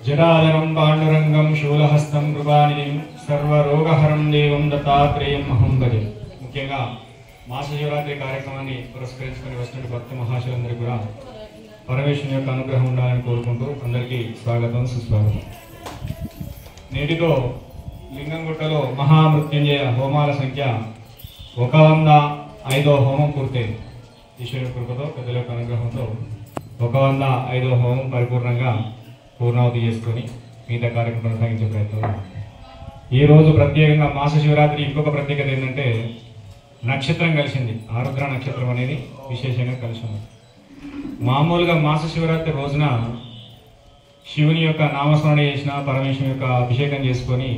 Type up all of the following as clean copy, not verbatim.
జటాధరం పాండురంగం శూలహస్తం కృపానిధిం సర్వరోగహరం దేవం దత్తాత్రేయం అహం భజే. ముఖ్యంగా మాస శివరాత్రి కార్యక్రమాన్ని పురస్కరించుకొని వస్తున్న భక్త మహాశులందరికీ కూడా పరమేశ్వరుని యొక్క అనుగ్రహం ఉండాలని కోరుకుంటూ అందరికీ స్వాగతం సుస్వాగతం. నేటితో లింగంగుట్టలో మహామృత్యుంజయ హోమాల సంఖ్య 105వ హోమం పూర్తయింది. ఈశ్వరుని కృపతో పెద్దల యొక్క అనుగ్రహంతో 105వ హోమం పరిపూర్ణంగా పూర్ణావతి చేసుకొని మిగతా కార్యక్రమం కొనసాగించే ప్రయత్నం. ఈరోజు ప్రత్యేకంగా మాస శివరాత్రి ఇంకొక ప్రత్యేకత ఏంటంటే నక్షత్రం కలిసింది. ఆరుద్ర నక్షత్రం అనేది విశేషంగా కలిసి ఉంది. మామూలుగా మాస శివరాత్రి రోజున శివుని యొక్క నామస్మరణ చేసిన, పరమేశ్వరుని యొక్క అభిషేకం చేసుకొని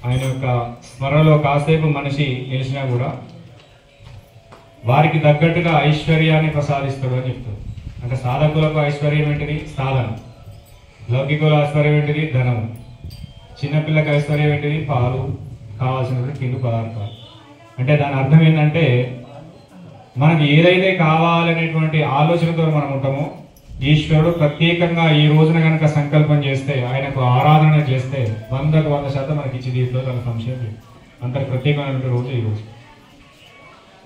ఆయన యొక్క స్మరణలో కాసేపు మనిషి నిలిచినా కూడా వారికి తగ్గట్టుగా ఐశ్వర్యాన్ని ప్రసాదిస్తాడు అని చెప్తాడు. అంటే సాధకులకు ఐశ్వర్యం ఏంటిది? సాధన. లౌకికుల ఐశ్వర్యం ఏంటిది? ధనం. చిన్నపిల్లకి ఐశ్వర్యం ఏంటిది? పాలు, కావాల్సినటువంటి తిండి పదార్థాలు. అంటే దాని అర్థం ఏంటంటే మనకి ఏదైతే కావాలనేటువంటి ఆలోచనతో మనం ఉంటామో ఈశ్వరుడు ప్రత్యేకంగా ఈ రోజున కనుక సంకల్పం చేస్తే, ఆయనకు ఆరాధన చేస్తే 100% మనకి ఇచ్చి దీంట్లో తన సంశయం లేదు. అంతటి ప్రత్యేకమైనటువంటి రోజు ఈ రోజు.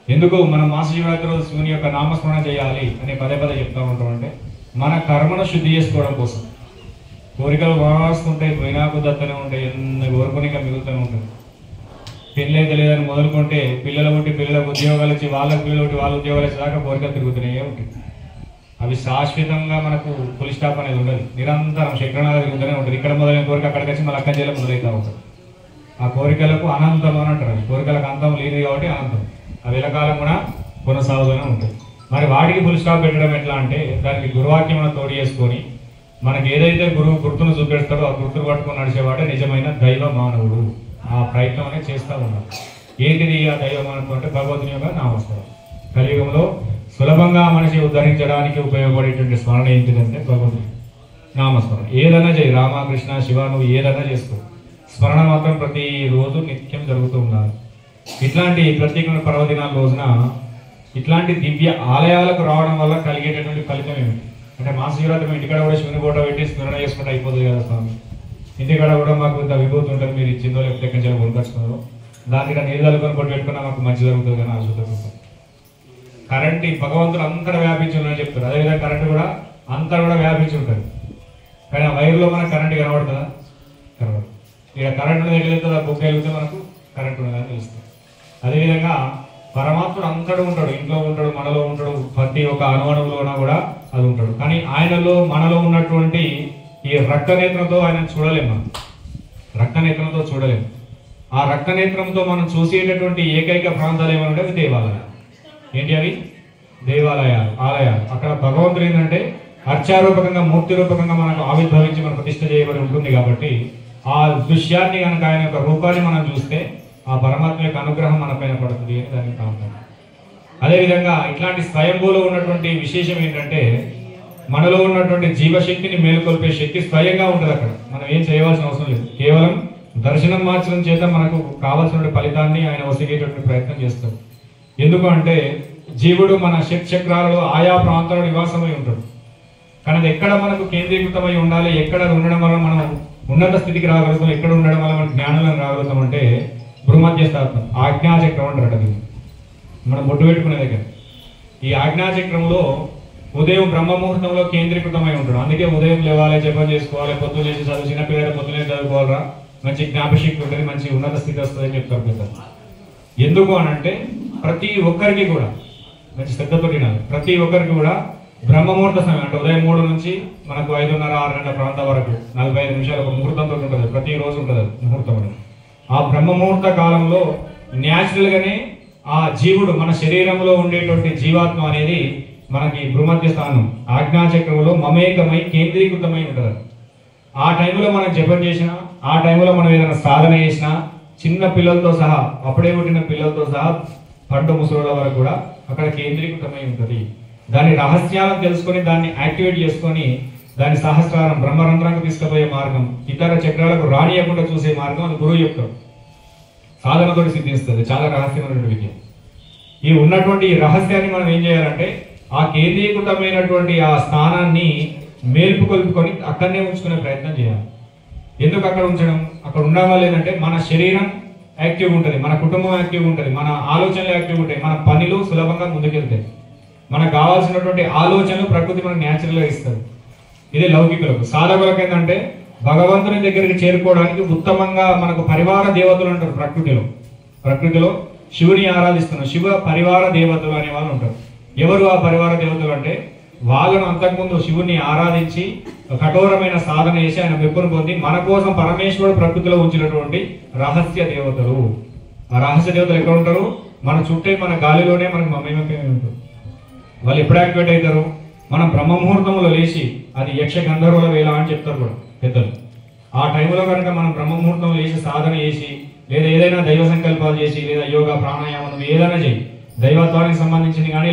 ఎందుకు మనం మాస శివరాత్రి రోజు శివుని యొక్క నామస్మరణ చేయాలి అని పదే చెప్తా ఉంటాం అంటే మన కర్మను శుద్ధి చేసుకోవడం కోసం. కోరికలు వస్తుంటాయి, పోయినా కుదత్తనే ఉంటాయి, ఎన్ని కోరుకునిక మిగులుతూనే ఉంటుంది. పెళ్ళైతే లేదని మొదలుకుంటే పిల్లలు పుట్టి పిల్లలకు ఉద్యోగాలు ఇచ్చి వాళ్ళకి పిల్లలు పుట్టి వాళ్ళ ఉద్యోగాలు ఇచ్చేదాకా కోరికలు తిరుగుతూనే ఉంటాయి. అవి శాశ్వతంగా మనకు ఫుల్ స్టాప్ అనేది ఉండదు. నిరంతరం చక్రణాలు తిరుగుతూనే ఉంటుంది. ఇక్కడ మొదలైన కోరిక అక్కడికి వచ్చి మళ్ళీ అక్కడి జిల్లా మొదలవుతూ ఉంటుంది. ఆ కోరికలకు అనంతం అని అంటారు. అవి కోరికలకు అంతం లేదు కాబట్టి అనంతం. అవి ఎలకాలం కూడా కొనసాగుతూనే ఉంటాయి. మరి వాటికి ఫుల్ స్టాప్ పెట్టడం ఎట్లా అంటే దానికి గురువాక్యం తోడు చేసుకొని మనకి ఏదైతే గురువు గుర్తును చూపెడతాడో ఆ గుర్తును పట్టుకొని నడిచేవాడే నిజమైన దైవ మానవుడు. ఆ ప్రయత్నం అనేది చేస్తూ ఉన్నాం. ఏంటిది ఆ దైవ మానవుడు అంటే భగవంతుని యొక్క నామస్మరణ. కలియుగంలో సులభంగా మనిషి ఉద్ధరించడానికి ఉపయోగపడేటువంటి స్మరణ ఏంటిదంటే భగవంతుని నామస్మరణ. ఏదైనా చేయి, రామకృష్ణ శివ నువ్వు ఏదైనా చేసుకో, స్మరణ మాత్రం ప్రతిరోజు నిత్యం జరుగుతూ ఉండాలి. ఇట్లాంటి ప్రత్యేకమైన పర్వదినాల రోజున ఇట్లాంటి దివ్య ఆలయాలకు రావడం వల్ల కలిగేటటువంటి ఫలితం ఏమిటి అంటే మాస శివరాత్రి ఇంటికాడ కూడా శివుని ఫోటో పెట్టి స్మరణ చేసుకుంటే అయిపోతుంది కదా స్వామి. ఇంటికాడ కూడా మాకు ఇంత విభూతి ఉంటుంది, మీరు ఇచ్చిందో లేకపోతే ఎక్కడి నుంచి కొనుకొచ్చుకున్నారో దానికి నీళ్ళు తలుకొని కొట్టి పెట్టుకున్నా మాకు మంచి జరుగుతుంది కానీ ఆశుద్ధం. కరెంట్ భగవంతుడు అంతటా వ్యాపించి ఉందని చెప్తారు. అదేవిధంగా కరెంట్ కూడా అంతా కూడా వ్యాపించి ఉంటుంది. కానీ ఆ వైర్లో మనకు కరెంట్ కనబడుతుందా? కనబడదు. ఇక కరెంట్ ఉన్నది ఎట్లయితే ఆ బుక్ వెళ్తే మనకు కరెంట్ ఉన్నదని తెలుస్తుంది. అదేవిధంగా పరమాత్ముడు అంతటా ఉంటాడు, ఇంట్లో ఉంటాడు, మనలో ఉంటాడు, ప్రతి ఒక్క అణువులోనా కూడా అది ఉంటాడు. కానీ ఆయనలో మనలో ఉన్నటువంటి ఈ రక్తనేత్రంతో ఆయన చూడలేము. మనం రక్తనేత్రంతో చూడలేము. ఆ రక్తనేత్రంతో మనం చూసేటటువంటి ఏకైక ప్రాంతాలు ఏమంటే అవి దేవాలయాలు. ఏంటి అవి? దేవాలయాలు, ఆలయాలు. అక్కడ భగవంతుడు ఏంటంటే అర్చారూపకంగా మూర్తి రూపకంగా మనకు ఆవిర్భవించి మన ప్రతిష్ఠ చేయబడి ఉంటుంది. కాబట్టి ఆ దృశ్యాన్ని కనుక ఆయన యొక్క రూపాన్ని మనం చూస్తే ఆ పరమాత్మ యొక్క అనుగ్రహం మన పైన పడుతుంది అని దానికి కారణం. అదేవిధంగా ఇట్లాంటి స్వయంభూలో ఉన్నటువంటి విశేషం ఏంటంటే మనలో ఉన్నటువంటి జీవశక్తిని మేలుకొల్పే శక్తి స్వయంగా ఉంటుంది అక్కడ. మనం ఏం చేయవలసిన అవసరం లేదు. కేవలం దర్శనం మార్చడం చేత మనకు కావాల్సిన ఫలితాన్ని ఆయన వసిగేటటువంటి ప్రయత్నం చేస్తాడు. ఎందుకు అంటే జీవుడు మన శక్తి చక్రాలలో ఆయా ప్రాంతాల్లో నివాసమై ఉంటాడు. కానీ అది ఎక్కడ మనకు కేంద్రీకృతమై ఉండాలి, ఎక్కడ ఉండడం వల్ల మనం ఉన్నత స్థితికి రాగలుగుతాం, ఎక్కడ ఉండడం వల్ల మనం జ్ఞానంలో రాగలుగుతాం అంటే భూమధ్యస్థాత్మ ఆజ్ఞాచక్రం అంటారు. అది మనం బొట్టు పెట్టుకునే దగ్గర ఈ ఆజ్ఞాచక్రంలో ఉదయం బ్రహ్మముహూర్తంలో కేంద్రీకృతమై ఉంటాడు. అందుకే ఉదయం లేవాలి, జపం చేసుకోవాలి, పొద్దున లేచి చదువు, చిన్నపిల్లలు పొద్దునే చదువుకోవాలరా, మంచి జ్ఞాపశక్తి ఉంటుంది, మంచి ఉన్నత స్థితి వస్తుంది అని చెప్తారు పెద్దలు. ఎందుకు అని అంటే ప్రతి ఒక్కరికి కూడా మంచి శ్రద్ధతో వినాలి. ప్రతి ఒక్కరికి కూడా బ్రహ్మముహూర్త సమయం అంటే ఉదయం 3 నుంచి మనకు 5:30-6 గంటల ప్రాంతం వరకు 45 నిమిషాలు ఒక ముహూర్తంతో ఉంటుంది. ప్రతిరోజు ఉంటుంది ముహూర్తం. ఆ బ్రహ్మముహూర్త కాలంలో న్యాచురల్ గానే ఆ జీవుడు మన శరీరంలో ఉండేటువంటి జీవాత్మ అనేది మనకి భూమధ్య స్థానం ఆజ్ఞాచక్రంలో మమేకమై కేంద్రీకృతమై ఉంటుంది. ఆ టైంలో మనం జపం చేసినా, ఆ టైంలో మనం ఏదైనా సాధన చేసినా, చిన్న పిల్లలతో సహా, అప్పుడే పుట్టిన పిల్లలతో సహా పండు ముసలుల వరకు కూడా అక్కడ కేంద్రీకృతమై ఉంటుంది. దాని రహస్యాలను తెలుసుకొని దాన్ని యాక్టివేట్ చేసుకొని దాని సహస్రారం బ్రహ్మరంధ్రానికి తీసుకుపోయే మార్గం, ఇతర చక్రాలకు రానియకుండా చూసే మార్గం అది గురువు చెప్తాడు. సాధనతో సిద్ధిస్తుంది. చాలా రహస్యమైనటువంటి విద్య. ఈ ఉన్నటువంటి రహస్యాన్ని మనం ఏం చేయాలంటే ఆ కేంద్రీకృతమైనటువంటి ఆ స్థానాన్ని మేల్పు కొలుపుకొని అక్కడనే ఉంచుకునే ప్రయత్నం చేయాలి. ఎందుకు అక్కడ ఉంచడం? అక్కడ ఉండడం వల్ల ఏంటంటే మన శరీరం యాక్టివ్గా ఉంటుంది, మన కుటుంబం యాక్టివ్గా ఉంటుంది, మన ఆలోచనలు యాక్టివ్గా ఉంటాయి, మన పనులు సులభంగా ముందుకెళ్తాయి. మనకు కావాల్సినటువంటి ఆలోచనలు ప్రకృతి మనకు న్యాచురల్గా ఇస్తుంది. ఇది లౌకికులకు. సాధకులకు ఏంటంటే భగవంతుని దగ్గరికి చేరుకోవడానికి ఉత్తమంగా మనకు పరివార దేవతలు ఉంటారు. ప్రకృతిలో శివుని ఆరాధిస్తున్నారు. శివ పరివార దేవతలు అనే వాళ్ళు ఉంటారు. ఎవరు ఆ పరివార దేవతలు అంటే వాళ్ళను అంతకుముందు శివుని ఆరాధించి కఠోరమైన సాధన చేసి ఆయన మెప్పును పొంది మన కోసం పరమేశ్వరుడు ప్రకృతిలో ఉంచినటువంటి రహస్య దేవతలు. ఆ రహస్య దేవతలు ఎక్కడ ఉంటారు? మన చుట్టే మన గాలిలోనే మనకు మమేకమే ఉంటారు. వాళ్ళు ఎప్పుడు యాక్టివేట్ అవుతారు? మనం బ్రహ్మముహూర్తంలో లేచి, అది యక్ష గంధర్వుల వేళ అని చెప్తారు కూడా పెద్దలు. ఆ టైంలో కనుక మనం బ్రహ్మముహూర్తంలో లేచి సాధన చేసి, లేదా ఏదైనా దైవ సంకల్పాలు చేసి, లేదా యోగా ప్రాణాయామం ఏదైనా చేయి, దైవత్వానికి సంబంధించింది కానీ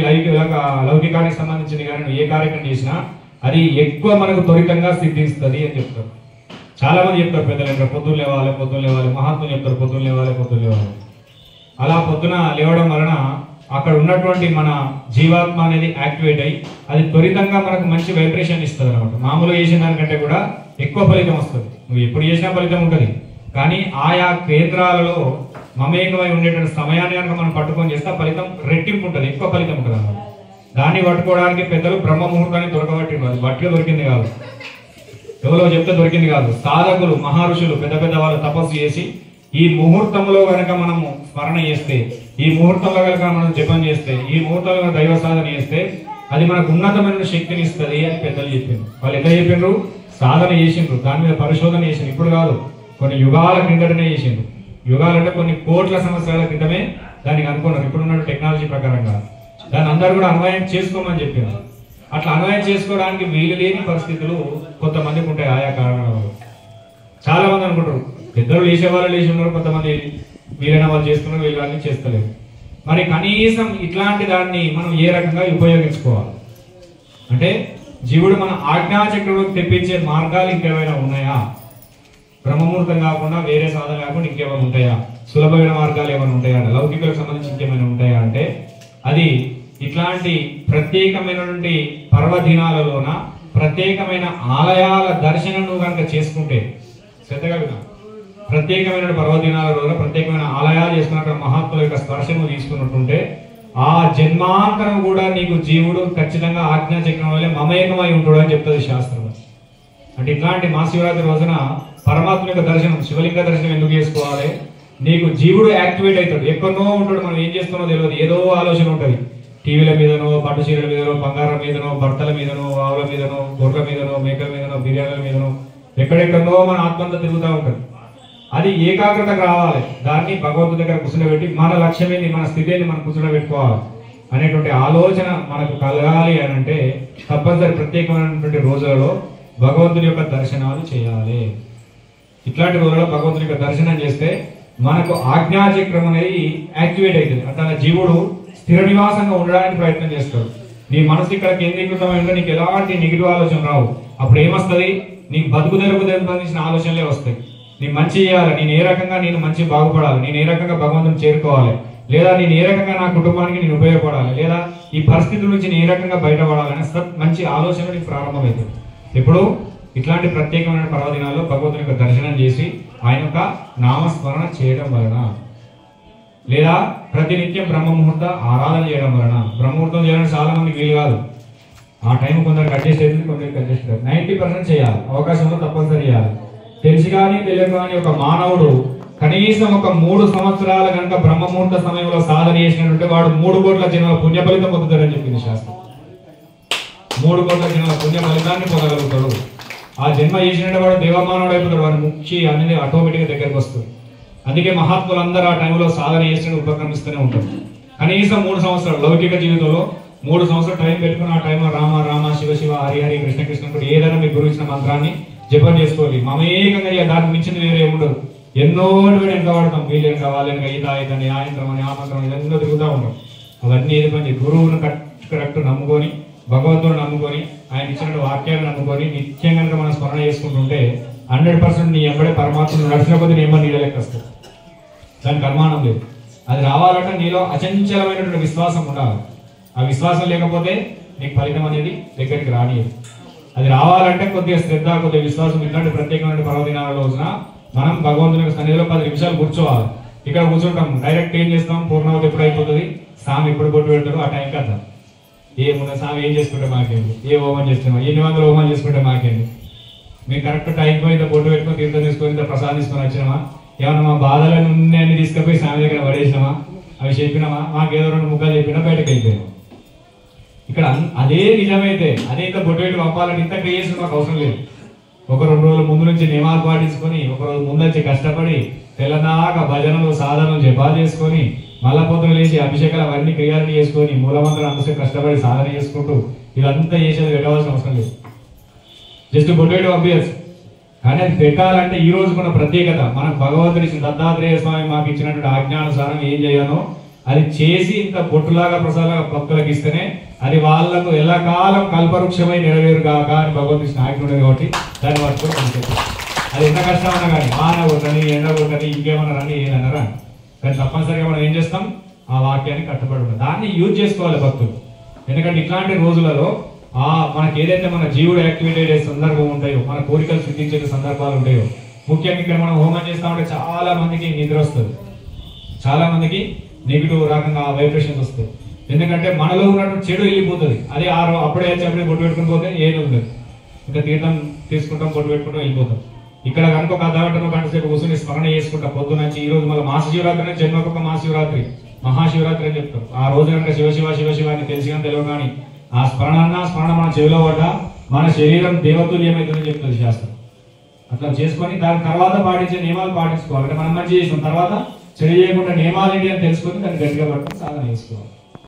లౌకికానికి సంబంధించింది కానీ నువ్వు ఏ కార్యక్రమం చేసినా అది ఎక్కువ మనకు త్వరితంగా సిద్ధిస్తుంది అని చెప్తారు. చాలా మంది చెప్తారు పెద్దలు, ఇంకా పొద్దున్న లేవాలి, మహాత్ములు చెప్తారు పొద్దున్న లేవాలి. అలా పొద్దున లేవడం వలన అక్కడ ఉన్నటువంటి మన జీవాత్మ అనేది యాక్టివేట్ అయ్యి అది త్వరితంగా మనకు మంచి వైబ్రేషన్ ఇస్తుంది అనమాట. మామూలుగా చేసిన దానికంటే కూడా ఎక్కువ ఫలితం వస్తుంది. నువ్వు ఎప్పుడు చేసినా ఫలితం ఉంటుంది, కానీ ఆయా కేంద్రాలలో మమేకమై ఉండేటువంటి సమయాన్ని కనుక మనం పట్టుకొని చేస్తే ఫలితం రెట్టింపు ఉంటుంది, ఎక్కువ ఫలితం ఉంటుంది అన్నమాట. దాన్ని పట్టుకోవడానికి పెద్దలు బ్రహ్మ ముహూర్తాన్ని దొరకబట్టిండ్రు. అది బట్టిగా దొరికింది కాదు, ఎవరో చెప్తే దొరికింది కాదు. సాధకులు మహర్షులు పెద్ద వాళ్ళు తపస్సు చేసి ఈ ముహూర్తంలో కనుక మనము స్మరణ చేస్తే, ఈ ముహూర్తంలో కనుక మనం జపం చేస్తే, ఈ ముహూర్తంలో దైవ సాధన చేస్తే అది మనకు ఉన్నతమైన శక్తిని ఇస్తుంది అని పెద్దలు చెప్పిండ్రు. వాళ్ళు ఎట్లా చెప్పిండ్రు? సాధన చేసిండ్రు, దాని మీద పరిశోధన చేసిండ్రు. ఇప్పుడు కాదు, కొన్ని యుగాల క్రిందటనే చేసిండ్రు. యుగాలంటే కొన్ని కోట్ల సంవత్సరాల క్రితమే దానికి అనుకున్నారు. ఇప్పుడున్న టెక్నాలజీ ప్రకారంగా దాన్ని అందరూ కూడా అన్వయం చేసుకోమని చెప్పారు. అట్లా అన్వయం చేసుకోవడానికి వీలు లేని పరిస్థితులు కొంతమందికి ఉంటాయి ఆయా కారణాల వల్ల. చాలా మంది అనుకుంటారు పెద్దలు లేచే వాళ్ళు లేచి ఉన్నారు, కొంతమంది వీలైన వాళ్ళు చేస్తున్నారు, వీళ్ళు అన్ని చేస్తలేరు. మరి కనీసం ఇట్లాంటి దాన్ని మనం ఏ రకంగా ఉపయోగించుకోవాలి అంటే, జీవుడు మన ఆజ్ఞాచక్రంలోకి తెప్పించే మార్గాలు ఇంకేమైనా ఉన్నాయా? బ్రహ్మముహూర్తం కాకుండా వేరే సాధన కాకుండా ఇంకేమైనా ఉంటాయా? సులభమైన మార్గాలు ఏమైనా ఉంటాయా? లౌకికలకు సంబంధించి ఇంకేమైనా ఉంటాయా అంటే, అది ఇట్లాంటి ప్రత్యేకమైనటువంటి పర్వదినాలలోన ప్రత్యేకమైన ఆలయాల దర్శనం నువ్వు కనుక చేసుకుంటే, శ్రద్ధగా విన్నా, ప్రత్యేకమైన పర్వదినాలలో ప్రత్యేకమైన ఆలయాలు చేసుకున్నట్టు మహాత్ముల యొక్క స్పర్శను తీసుకున్నట్టుంటే ఆ జన్మాంతరం కూడా నీకు జీవుడు ఖచ్చితంగా ఆజ్ఞాచక్రం వల్లే మమేకమై ఉంటాడు అని చెప్తుంది శాస్త్రం. అంటే ఇట్లాంటి మహాశివరాత్రి రోజున పరమాత్మ యొక్క దర్శనం, శివలింగ దర్శనం ఎందుకు చేసుకోవాలి? నీకు జీవుడు యాక్టివేట్ అవుతాడు. ఎక్కడో ఉంటాడు, మనం ఏం చేస్తున్నామో తెలియదు, ఏదో ఆలోచన ఉంటుంది. టీవీల మీదనో, పట్టు చీరల మీదనో, బంగారం మీదనో, భర్తల మీదనో, ఆవుల మీదనో, గొర్రెల మీదనో, మేకల మీదనో, బిర్యానీల మీదనో, ఎక్కడెక్కడో మన ఆత్మంతా తిరుగుతూ ఉంటుంది. అది ఏకాగ్రతకు రావాలి. దాన్ని భగవంతుడి దగ్గర కూర్చుండబెట్టి మన లక్ష్యమేంది, మన స్థితిని మనం కూర్చుండబెట్టుకోవాలి అనేటువంటి ఆలోచన మనకు కలగాలి అని అంటే తప్పనిసరి ప్రత్యేకమైనటువంటి రోజులలో భగవంతుడి యొక్క దర్శనాలు చేయాలి. ఇట్లాంటి రోజుల్లో భగవంతుడి యొక్క దర్శనం చేస్తే మనకు ఆజ్ఞాచక్రం అనేది యాక్టివేట్ అవుతుంది. అంటే జీవుడు స్థిర నివాసంగా ఉండడానికి ప్రయత్నం చేస్తాడు. నీ మనసు ఇక్కడ కేంద్రీకృతమై ఉంటే నీకు ఎలాంటి నెగిటివ్ ఆలోచన రావు. అప్పుడు ఏమొస్తుంది? నీకు బతుకు తెరుకు సంబంధించిన ఆలోచనలే వస్తాయి. నీ మంచి చేయాలి, నేను ఏ రకంగా నేను మంచి బాగుపడాలి, నేను ఏ రకంగా భగవంతుని చేరుకోవాలి, లేదా నేను ఏ రకంగా నా కుటుంబానికి నేను ఉపయోగపడాలి, లేదా ఈ పరిస్థితుల నుంచి నేను ఏ రకంగా బయటపడాలని మంచి ఆలోచన నీకు ప్రారంభమవుతుంది. ఇప్పుడు ఇట్లాంటి ప్రత్యేకమైన పర్వదినాల్లో భగవంతుని యొక్క దర్శనం చేసి ఆయన యొక్క నామస్మరణ చేయడం వలన, లేదా ప్రతినిత్యం బ్రహ్మముహూర్త ఆరాధన చేయడం వలన. బ్రహ్మముహూర్తం చేయడానికి చాలా మందికి వీలు కాదు. ఆ టైం కొందరికి అడ్జస్ట్ అవుతుంది, కొందరికి అడ్జస్ట్ అవుతుంది. 90% చేయాలి, అవకాశంలో తప్పనిసరి చేయాలి. తెలిసి కానీ తెలియక కానీ ఒక మానవుడు కనీసం ఒక 3 సంవత్సరాల కనుక బ్రహ్మముహూర్త సమయంలో సాధన చేసినట్టుంటే వాడు 3 కోట్ల జన్మల పుణ్య ఫలితం పొందుతాడని చెప్పింది శాస్త్రం. 3 కోట్ల జన్మల పుణ్య ఫలితాన్ని పొందగలుగుతాడు. ఆ జన్మ చేసినట్టు వాడు దేవమానవుడు అయిపోతాడు. వాడు ముఖ్య అనేది ఆటోమేటిక్గా దగ్గరకు వస్తుంది. అందుకే మహాత్ములందరూ ఆ టైంలో సాధన చేసినట్టు ఉపక్రమిస్తూనే ఉంటారు. కనీసం 3 సంవత్సరాలు లౌకిక జీవితంలో 3 సంవత్సరాలు టైం పెట్టుకుని ఆ టైంలో రామ రామ శివ శివ హరి హరి కృష్ణ కృష్ణ ఏదైనా మీకు గురు ఇచ్చిన మంత్రాన్ని జపం చేసుకోవాలి. మమేకంగా దానికి మించింది వేరే ఉండదు. ఎన్నో వెనక వాడతాం, వీళ్ళు వెనక వాళ్ళ వెనక ఈత ఇతని ఆయంత్రం అని ఆమంత్రం ఇదన్నో తిరుగుతూ ఉంటాం. అవన్నీ ఏది పని? గురువును కరెక్ట్ నమ్ముకొని, భగవంతుని నమ్ముకొని, ఆయన ఇచ్చిన వాక్యాలను నమ్ముకొని నిత్యం కనుక మనం స్మరణ చేసుకుంటుంటే 100% నీ ఎంబడే పరమాత్మను నడిచిన కొద్ది నీ ఎంబడి నీళ్ళ లెక్క వస్తుంది. దానికి అనుమానం లేదు. అది రావాలంటే నీలో అచంచలమైనటువంటి విశ్వాసం ఉండాలి. ఆ విశ్వాసం లేకపోతే నీకు ఫలితం అనేది దగ్గరికి రానియదు. అది రావాలంటే కొద్దిగా శ్రద్ధ, కొద్దిగా విశ్వాసం, ఇట్లాంటి ప్రత్యేకమైన పర్వదినాల రోజున మనం భగవంతుని సన్నిధిలో 10 నిమిషాలు కూర్చోవాలి. ఇక్కడ కూర్చుంటాం, డైరెక్ట్ ఏం చేస్తాం, పూర్ణావతి ఎప్పుడు అయిపోతుంది, స్వామి ఎప్పుడు కొట్టు పెడతారు ఆ టైం కదా. ఏమున్నా స్వామి ఏం చేసుకుంటే మాకేంటి, ఏ హోమం చేస్తున్నాం, ఎన్ని వందల హోమాలు చేసుకుంటే మాకేంటి, మేము కరెక్ట్ టైం పోయి ఇంత బొట్టు పెట్టుకొని తీర్థం తీసుకొని ఇంత ప్రసాదం తీసుకొని వచ్చినామా, ఏమన్నా మా బాధలను ఉన్నాయని తీసుకుపోయి స్వామి దగ్గర పడేసినామా, అవి చెప్పినామా, మాకేదో 2 ముక్కలు చెప్పినా బయటకు అయిపోయాము. ఇక్కడ అదే నిజమైతే అదే ఇంత బొట్టు పెట్టి పంపాలని ఇంత క్రియేషన్ మాకు అవసరం లేదు. ఒక 2 రోజుల ముందు నుంచి నియమాలు పాటించుకొని, ఒక రోజు ముందు నుంచి కష్టపడి తెల్లదాకా భజనలు సాధనలు జపాలు చేసుకొని, మళ్ళా పొద్దున లేచి అభిషేకాలు అవన్నీ క్రియాలని చేసుకొని, మూలమంత్రం అంతసేపు కష్టపడి సాధన చేసుకుంటూ ఇదంతా చేసేది పెట్టవలసిన అవసరం లేదు. జస్ట్ బొట్టు పెట్టి పంపించచ్చు. కానీ అది పెట్టాలంటే ఈ రోజు మన ప్రత్యేకత, మనకు భగవంతుడి దత్తాత్రేయ స్వామి మాకు ఇచ్చినటువంటి ఆజ్ఞానుసారం ఏం చేయాలో అది చేసి ఇంత బొట్టులాగా ప్రసాదాలుగా భక్తులకు ఇస్తేనే అది వాళ్ళకు ఎల్లకాలం కల్పవృక్షమై నెరవేరు కాక అని భగవంతుడి ఆజ్ఞ ఉండేది. కాబట్టి దాన్ని పట్టుకొని పనిచేస్తాం. అది ఎంత కష్టమన్నా కానీ వాన కొట్టని, ఎండ కొట్టని, ఇంకేమన్నా రని ఏదన్నారా, కానీ తప్పనిసరిగా మనం ఏం చేస్తాం, ఆ వాక్యాన్ని కట్టుబడి ఉంటాం. దాన్ని యూజ్ చేసుకోవాలి భక్తులు. ఎందుకంటే ఇట్లాంటి రోజులలో మనకి ఏదైతే మన జీవుడు యాక్టివేట్ అయ్యే సందర్భం ఉంటాయో, మన కోరికలు సిద్ధించే సందర్భాలు ఉంటాయో, ముఖ్యంగా ఇక్కడ మనం హోమం చేస్తా ఉంటే చాలా మందికి నిద్ర వస్తుంది, చాలా మందికి నెగిటివ్ రకంగా వైబ్రేషన్స్ వస్తాయి. ఎందుకంటే మనలో ఉన్నటువంటి చెడు వెళ్ళిపోతుంది. అదే అప్పుడే అప్పుడే బొట్టు పెట్టుకుని పోతే ఏది ఉండదు. ఇంకా తీర్థం తీసుకుంటాం, బొట్టు పెట్టుకుంటాం, వెళ్ళిపోతాం. ఇక్కడ కనుక ఒక అర్ధగంట గంట సేపు కూర్చొని స్మరణ చేసుకుంటాం పొద్దు నుంచి. ఈ రోజు మళ్ళీ మహాశివరాత్రి, జన్మకొక మహాశివరాత్రి, మహాశివరాత్రి అని చెప్తారు. ఆ రోజు కనుక శివశివ శివశివ అని తెలిసి కానీ తెలియదు కానీ ఆ స్మరణ మన చెవిలో పడ్డ మన శరీరం దేవతుల్యమైతుందని చెప్తుంది శాస్త్రం. అట్లా చేసుకొని దాని తర్వాత పాటించే నియమాలు పాటించుకోవాలి. అంటే మనం మంచి చేసిన తర్వాత చెడు చేయకుండా నియమాలు ఏంటి అని తెలుసుకొని దాన్ని గట్టిగా పట్టుకొని సాధన చేసుకోవాలి.